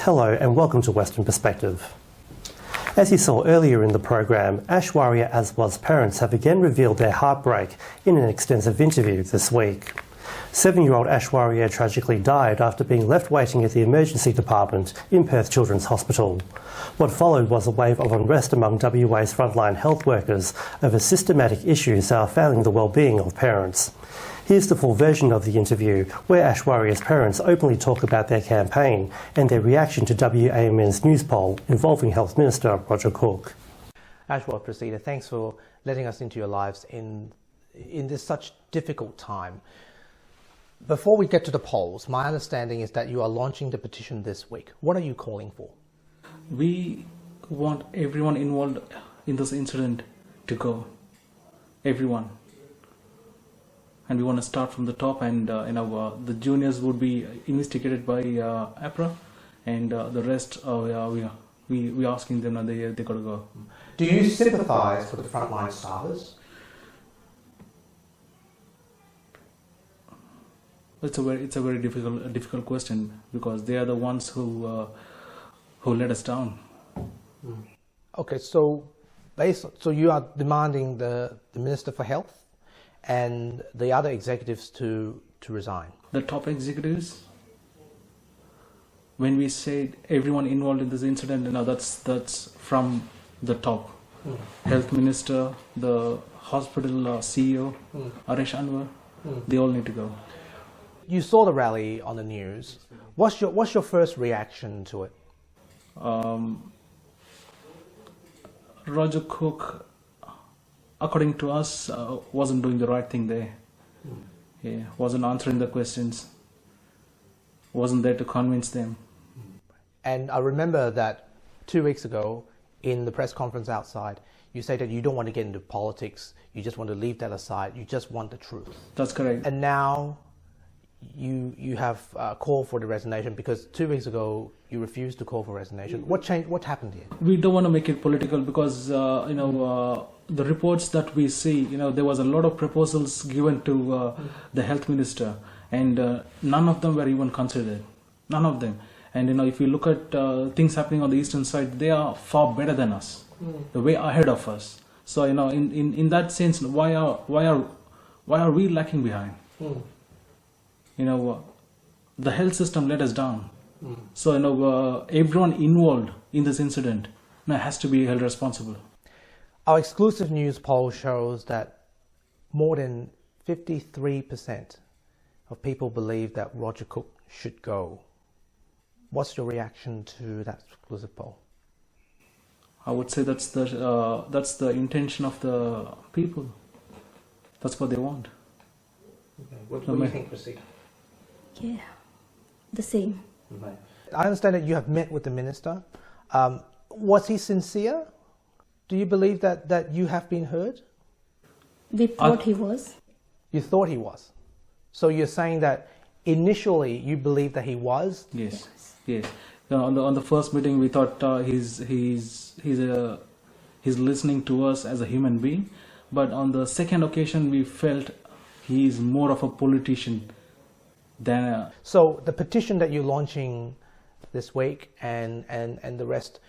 Hello and welcome to Western Perspective. As you saw earlier in the program, Aishwarya Aswath's parents have again revealed their heartbreak in an extensive interview this week. 7-year-old Aishwarya tragically died after being left waiting at the emergency department in Perth Children's Hospital. What followed was a wave of unrest among WA's frontline health workers over systematic issues that are failing the well-being of parents. Here's the full version of the interview, where Aishwarya's parents openly talk about their campaign and their reaction to WAMN's Newspoll involving Health Minister Roger Cook. Aishwarya Prasida, thanks for letting us into your lives in this such difficult time. Before we get to the polls, my understanding is that you are launching the petition this week. What are you calling for? We want everyone involved in this incident to go. Everyone. And we want to start from the top, and the juniors would be investigated by APRA, and the rest we asking them that they got to go. Do you sympathise with the frontline staffers? It's a very difficult question, because they are the ones who let us down. Okay, so you are demanding the Minister for Health and the other executives to resign. The top executives, when we say everyone involved in this incident, that's from the top. Health Minister, the hospital CEO, Aishwarya Aswath, they all need to go. You saw the rally on the news. What's your first reaction to it? Roger Cook, according to us, wasn't doing the right thing there. Yeah, wasn't answering the questions. Wasn't there to convince them. And I remember that 2 weeks ago in the press conference outside, you said that you don't want to get into politics. You just want to leave that aside. You just want the truth. That's correct. And now you have called for the resignation, because 2 weeks ago you refused to call for resignation. What changed? What happened here? We don't want to make it political, because the reports that we see, there was a lot of proposals given to the health minister, and none of them were even considered. None of them. And if you look at things happening on the eastern side, they are far better than us. They're way ahead of us. So in that sense, why are we lacking behind? The health system let us down. So everyone involved in this incident has to be held responsible. Our exclusive news poll shows that more than 53% of people believe that Roger Cook should go. What's your reaction to that exclusive poll? I would say that's the intention of the people. That's what they want. Okay. What do you think, Prasida? Yeah, the same. I understand that you have met with the minister. Was he sincere? Do you believe that you have been heard? We thought he was. You thought he was. So you're saying that initially you believed that he was? Yes. On the first meeting, we thought he's listening to us as a human being, but on the second occasion, we felt he's more of a politician. So the petition that you're launching this week and the rest,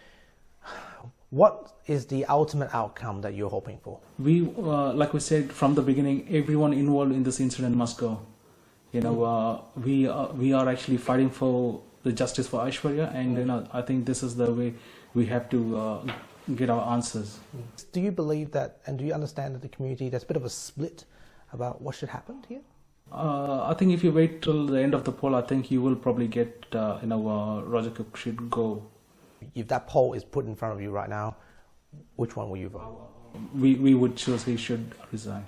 what is the ultimate outcome that you're hoping for? We, like we said from the beginning, everyone involved in this incident must go. We are actually fighting for the justice for Aishwarya, and I think this is the way we have to get our answers. Do you believe that, and do you understand that the community, there's a bit of a split about what should happen here? I think if you wait till the end of the poll, I think you will probably get, Roger Cook should go. If that poll is put in front of you right now, which one will you vote? We would choose he should resign.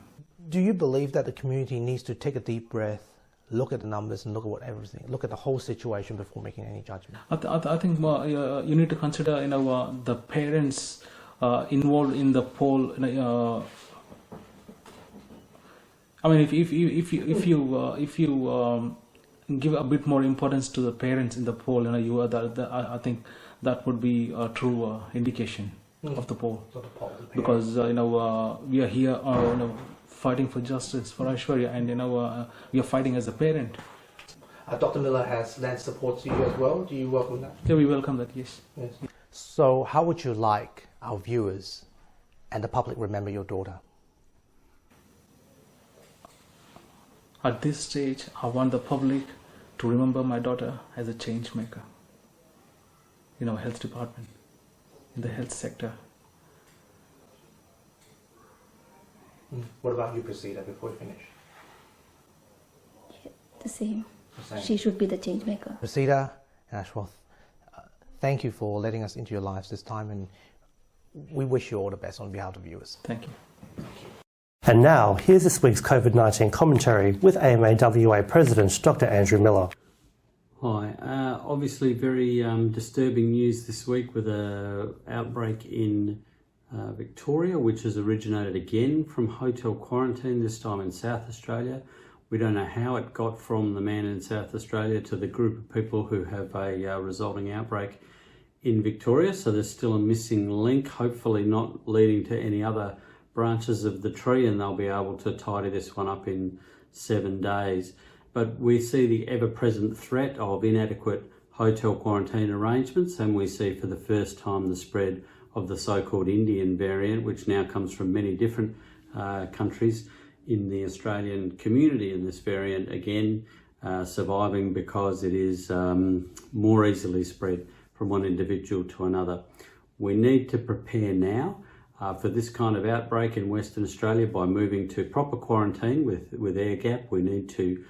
Do you believe that the community needs to take a deep breath, look at the numbers and look at look at the whole situation before making any judgment? I think you need to consider, the parents involved in the poll. I mean, if you give a bit more importance to the parents in the poll, I think that would be a true indication of the poll. Because we are here fighting for justice for Aishwarya, and we are fighting as a parent. Dr. Miller has lent support to you as well. Do you welcome that? Yeah, we welcome that, yes. Yes. So how would you like our viewers and the public remember your daughter? At this stage, I want the public to remember my daughter as a change maker in our health department, in the health sector. What about you, Priscilla, before we finish? Yeah, the same. She should be the change maker. Priscilla and Ashwath, thank you for letting us into your lives this time, and we wish you all the best on behalf of the viewers. Thank you. And now, here's this week's COVID-19 commentary with AMAWA President Dr. Andrew Miller. Hi. Obviously very disturbing news this week with an outbreak in Victoria, which has originated again from hotel quarantine, this time in South Australia. We don't know how it got from the man in South Australia to the group of people who have a resulting outbreak in Victoria, so there's still a missing link, hopefully not leading to any other branches of the tree, and they'll be able to tidy this one up in 7 days. But we see the ever-present threat of inadequate hotel quarantine arrangements, and we see for the first time the spread of the so-called Indian variant, which now comes from many different countries in the Australian community, and this variant again surviving because it is more easily spread from one individual to another. We need to prepare now for this kind of outbreak in Western Australia by moving to proper quarantine with air gap. We need to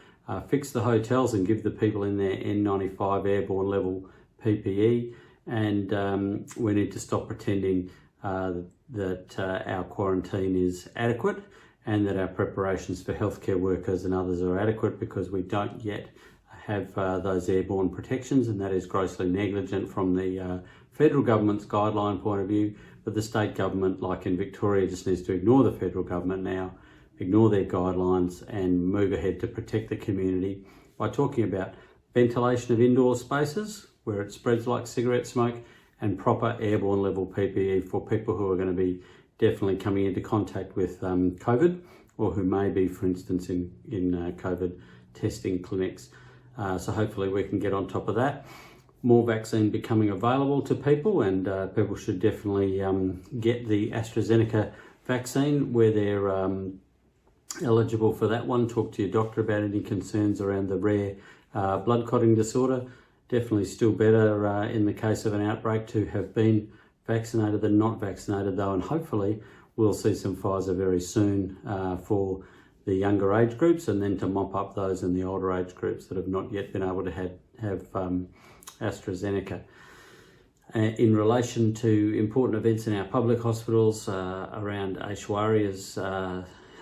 fix the hotels and give the people in there N95 airborne level PPE, and we need to stop pretending that our quarantine is adequate and that our preparations for healthcare workers and others are adequate, because we don't yet have those airborne protections, and that is grossly negligent from the federal government's guideline point of view. But the state government, like in Victoria, just needs to ignore the federal government now, ignore their guidelines and move ahead to protect the community by talking about ventilation of indoor spaces where it spreads like cigarette smoke, and proper airborne level PPE for people who are going to be definitely coming into contact with COVID, or who may be, for instance, in COVID testing clinics. So hopefully we can get on top of that. More vaccine becoming available to people, and people should definitely get the AstraZeneca vaccine where they're eligible for that one. Talk to your doctor about any concerns around the rare blood clotting disorder. Definitely still better in the case of an outbreak to have been vaccinated than not vaccinated though, and hopefully we'll see some Pfizer very soon for the younger age groups, and then to mop up those in the older age groups that have not yet been able to have AstraZeneca. In relation to important events in our public hospitals around Aishwarya's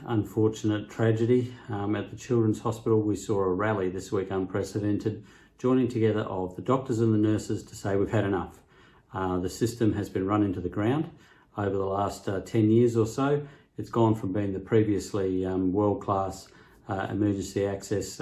unfortunate tragedy at the Children's Hospital, we saw a rally this week, unprecedented, joining together of the doctors and the nurses to say we've had enough. The system has been run into the ground over the last 10 years or so. It's gone from being the previously world-class emergency access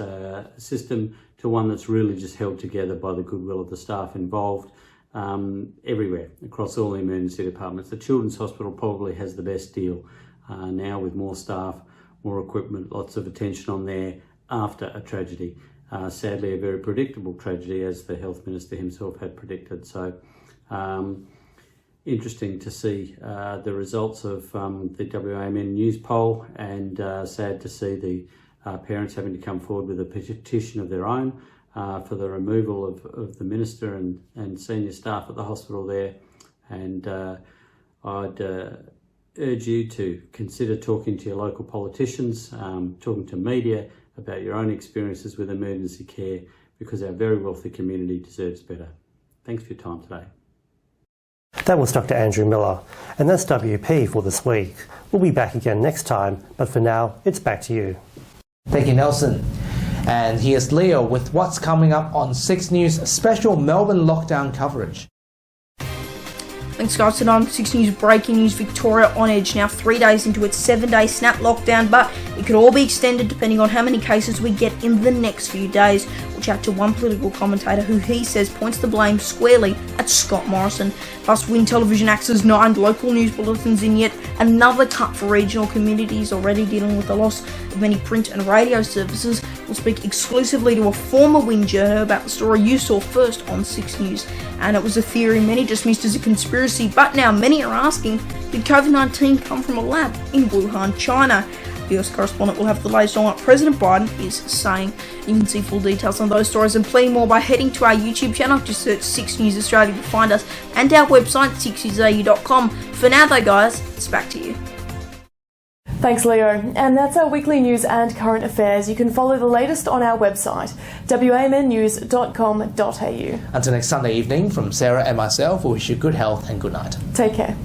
system to one that's really just held together by the goodwill of the staff involved everywhere, across all the emergency departments. The Children's Hospital probably has the best deal now, with more staff, more equipment, lots of attention on there after a tragedy. Sadly, a very predictable tragedy, as the Health Minister himself had predicted. So interesting to see the results of the WAMN Newspoll, and sad to see the parents having to come forward with a petition of their own for the removal of the Minister and senior staff at the hospital there. And I'd urge you to consider talking to your local politicians, talking to media about your own experiences with emergency care, because our very wealthy community deserves better. Thanks for your time today. That was Dr. Andrew Miller, and that's WP for this week. We'll be back again next time, but for now, it's back to you. Thank you, Nelson. And here's Leo with what's coming up on 6 News special Melbourne lockdown coverage. Thanks guys, tonight on 6 News breaking news: Victoria on edge now 3 days into its 7-day snap lockdown, but it could all be extended depending on how many cases we get in the next few days. torch out to one political commentator who he says points the blame squarely at Scott Morrison. Plus, WIN Television accesses 9 local news bulletins in yet another cut for regional communities already dealing with the loss of many print and radio services. We'll speak exclusively to a former WIN journo about the story you saw first on 6 News. And it was a theory many dismissed as a conspiracy, but now many are asking, did COVID-19 come from a lab in Wuhan, China? The US correspondent will have the latest on what President Biden is saying. You can see full details on those stories and plenty more by heading to our YouTube channel. Just search 6 News Australia to find us, and our website 6newsau.com. For now though guys, it's back to you. Thanks, Leo. And that's our weekly news and current affairs. You can follow the latest on our website, wamnnews.com.au. Until next Sunday evening, from Sarah and myself, we wish you good health and good night. Take care.